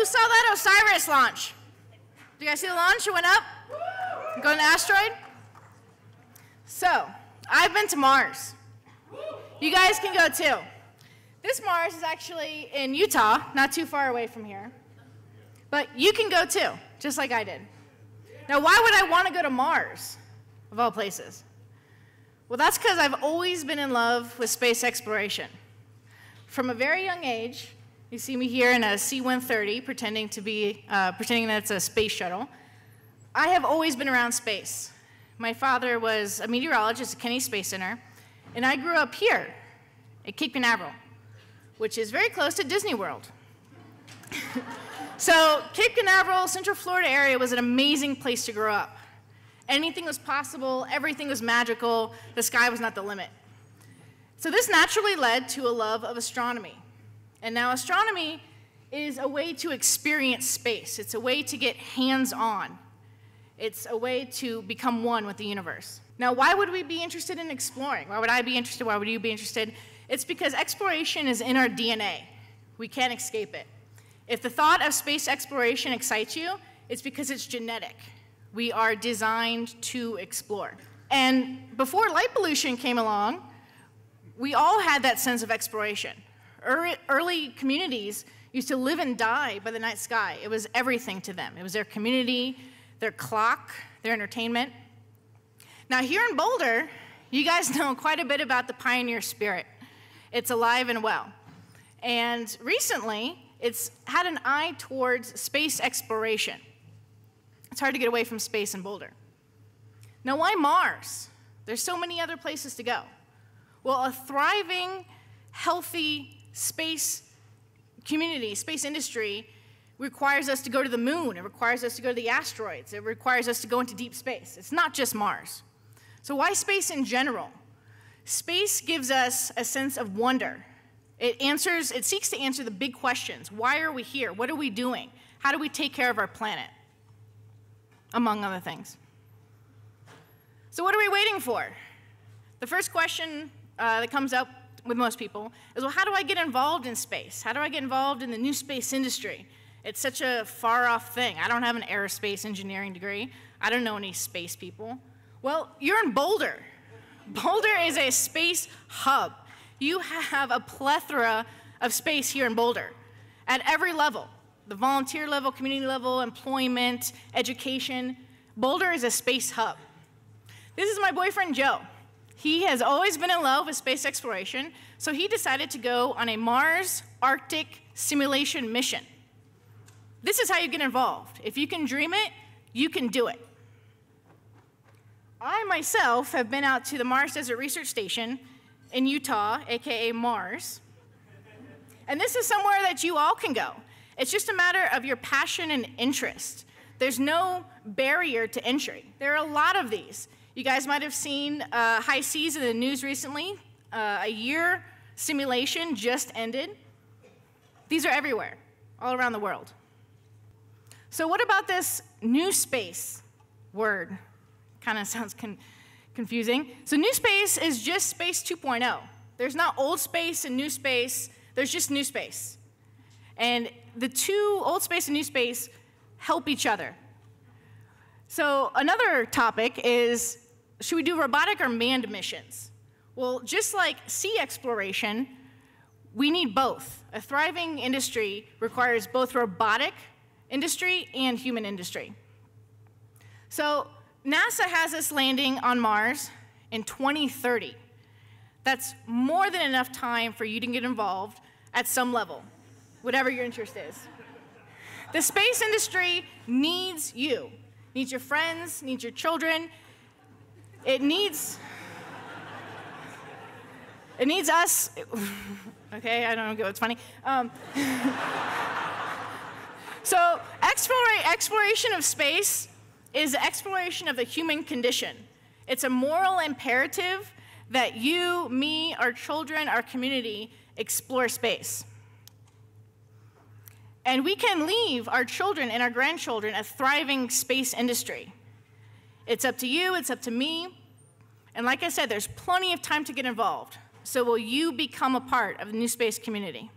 Who saw that Osiris launch? Do you guys see the launch? It went up? Going to asteroid? So, I've been to Mars. You guys can go too. This Mars is actually in Utah, not too far away from here. But you can go too, just like I did. Now, why would I want to go to Mars, of all places? Well, that's because I've always been in love with space exploration. From a very young age, you see me here in a C-130 pretending that it's a space shuttle. I have always been around space. My father was a meteorologist at Kennedy Space Center, and I grew up here at Cape Canaveral, which is very close to Disney World. So Cape Canaveral, Central Florida area was an amazing place to grow up. Anything was possible, everything was magical, the sky was not the limit. So this naturally led to a love of astronomy. And now astronomy is a way to experience space. It's a way to get hands-on. It's a way to become one with the universe. Now, why would we be interested in exploring? Why would I be interested? Why would you be interested? It's because exploration is in our DNA. We can't escape it. If the thought of space exploration excites you, it's because it's genetic. We are designed to explore. And before light pollution came along, we all had that sense of exploration. Early communities used to live and die by the night sky. It was everything to them. It was their community, their clock, their entertainment. Now here in Boulder, you guys know quite a bit about the pioneer spirit. It's alive and well. And recently, it's had an eye towards space exploration. It's hard to get away from space in Boulder. Now, why Mars? There's so many other places to go. Well, a thriving, healthy space community, space industry, requires us to go to the moon. It requires us to go to the asteroids. It requires us to go into deep space. It's not just Mars. So why space in general? Space gives us a sense of wonder. It seeks to answer the big questions. Why are we here? What are we doing? How do we take care of our planet? Among other things. So what are we waiting for? The first question that comes up with most people is, well, how do I get involved in space? How do I get involved in the new space industry? It's such a far-off thing. I don't have an aerospace engineering degree. I don't know any space people. Well, you're in Boulder. Boulder is a space hub. You have a plethora of space here in Boulder at every level, the volunteer level, community level, employment, education. Boulder is a space hub. This is my boyfriend, Joe. He has always been in love with space exploration, so he decided to go on a Mars Arctic simulation mission. This is how you get involved. If you can dream it, you can do it. I myself have been out to the Mars Desert Research Station in Utah, aka Mars. And this is somewhere that you all can go. It's just a matter of your passion and interest. There's no barrier to entry. There are a lot of these. You guys might have seen high seas in the news recently. A year simulation just ended. These are everywhere, all around the world. So what about this new space word? Kind of sounds confusing. So new space is just space 2.0. There's not old space and new space. There's just new space. And the two, old space and new space, help each other. So another topic is, should we do robotic or manned missions? Well, just like sea exploration, we need both. A thriving industry requires both robotic industry and human industry. So NASA has us landing on Mars in 2030. That's more than enough time for you to get involved at some level, whatever your interest is. The space industry needs you. Needs your friends, needs your children. It needs us. Okay, I don't know what's funny. So exploration of space is the exploration of the human condition. It's a moral imperative that you, me, our children, our community explore space. And we can leave our children and our grandchildren a thriving space industry. It's up to you, it's up to me. And like I said, there's plenty of time to get involved. So will you become a part of the new space community?